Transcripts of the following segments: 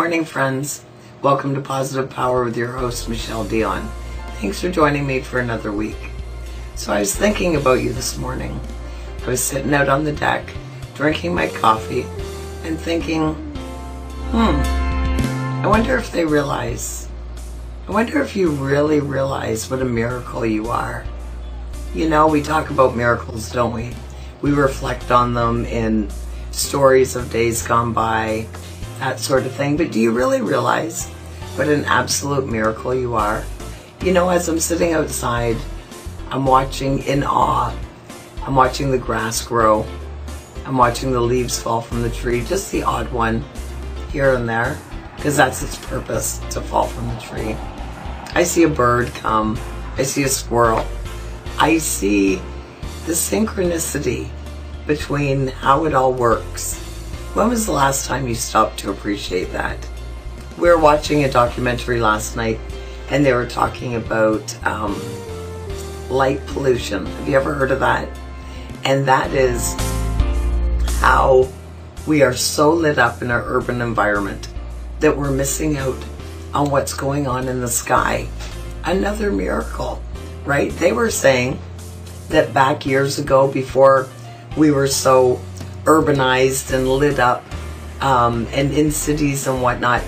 morning, friends. Welcome to Positive Power with your host, Michele Dionne. Thanks for joining me for another week. So I was thinking about you this morning. I was sitting out on the deck, drinking my coffee, and thinking, I wonder if they realize, I wonder if you really realize what a miracle you are. You know, we talk about miracles, don't we? We reflect on them in stories of days gone by, that sort of thing. But do you really realize what an absolute miracle you are? You know, as I'm sitting outside, I'm watching in awe. I'm watching the grass grow. I'm watching the leaves fall from the tree, just the odd one here and there, because that's its purpose, to fall from the tree. I see a bird come. I see a squirrel. I see the synchronicity between how it all works. When was the last time you stopped to appreciate that? We were watching a documentary last night, and they were talking about light pollution. Have you ever heard of that? And that is how we are so lit up in our urban environment that we're missing out on what's going on in the sky. Another miracle, right? They were saying that back years ago, before we were so urbanized and lit up and in cities and whatnot,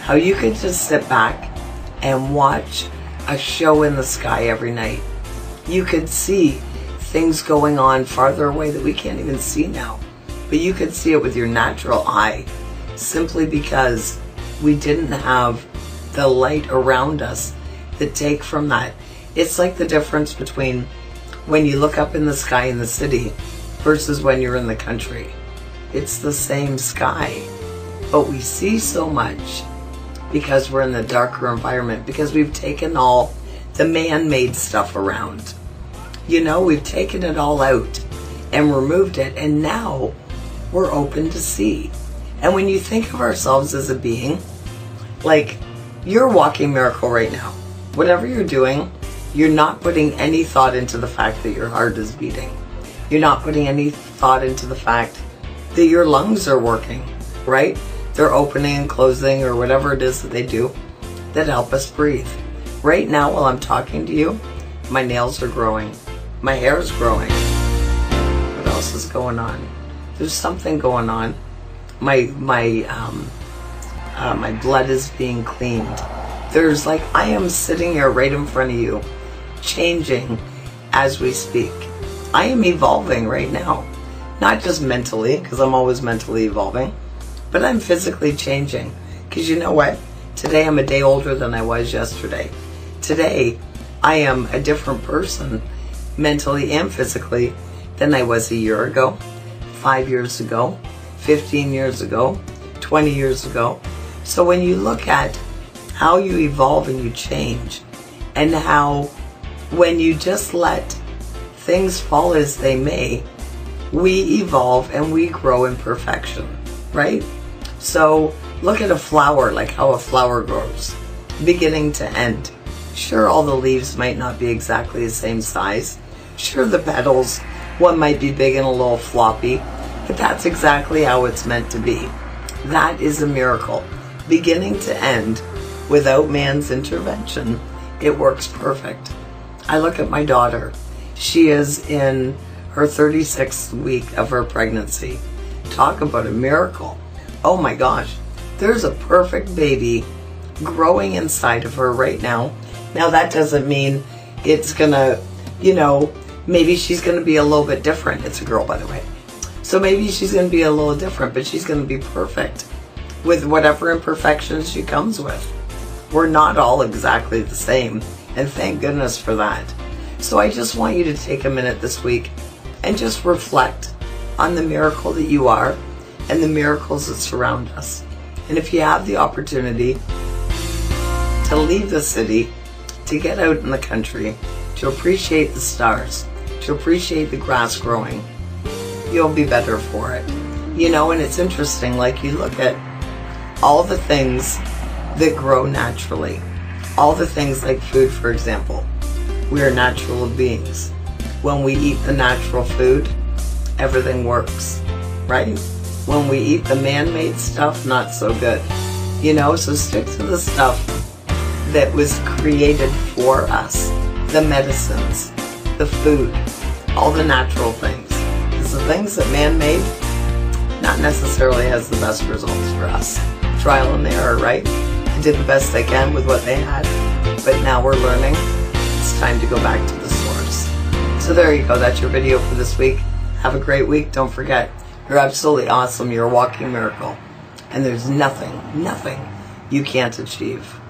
how you could just sit back and watch a show in the sky every night. You could see things going on farther away that we can't even see now, but you could see it with your natural eye, simply because we didn't have the light around us that take from that. It's like the difference between when you look up in the sky in the city versus when you're in the country. It's the same sky, but we see so much because we're in the darker environment, because we've taken all the man-made stuff around. You know, we've taken it all out and removed it, and now we're open to see. And when you think of ourselves as a being, like, you're a walking miracle right now. Whatever you're doing, you're not putting any thought into the fact that your heart is beating. You're not putting any thought into the fact that your lungs are working, right? They're opening and closing, or whatever it is that they do that help us breathe. Right now, while I'm talking to you, my nails are growing. My hair is growing. What else is going on? There's something going on. My blood is being cleaned. There's like, I am sitting here right in front of you, changing as we speak. I am evolving right now. Not just mentally, because I'm always mentally evolving, but I'm physically changing. Because you know what? Today I'm a day older than I was yesterday. Today I am a different person, mentally and physically, than I was a year ago, 5 years ago, 15 years ago, 20 years ago. So when you look at how you evolve and you change, and how when you just let things fall as they may, we evolve and we grow in perfection, right? So look at a flower, like how a flower grows, beginning to end. Sure, all the leaves might not be exactly the same size. Sure, the petals, one might be big and a little floppy, but that's exactly how it's meant to be. That is a miracle. Beginning to end, without man's intervention, it works perfect. I look at my daughter. She is in her 36th week of her pregnancy. Talk about a miracle. Oh my gosh, there's a perfect baby growing inside of her right now. Now that doesn't mean it's gonna, you know, maybe she's gonna be a little bit different. It's a girl, by the way. So maybe she's gonna be a little different, but she's gonna be perfect with whatever imperfections she comes with. We're not all exactly the same, and thank goodness for that. So I just want you to take a minute this week and just reflect on the miracle that you are and the miracles that surround us. And if you have the opportunity to leave the city, to get out in the country, to appreciate the stars, to appreciate the grass growing, you'll be better for it. You know, and it's interesting, like you look at all the things that grow naturally, all the things like food, for example. We are natural beings. When we eat the natural food, everything works, right? When we eat the man-made stuff, not so good. You know, so stick to the stuff that was created for us. The medicines, the food, all the natural things. Because the things that man made, not necessarily has the best results for us. Trial and error, right? I did the best I can with what they had, but now we're learning. It's time to go back to the source. So there you go. That's your video for this week. Have a great week. Don't forget, you're absolutely awesome. You're a walking miracle. And there's nothing you can't achieve.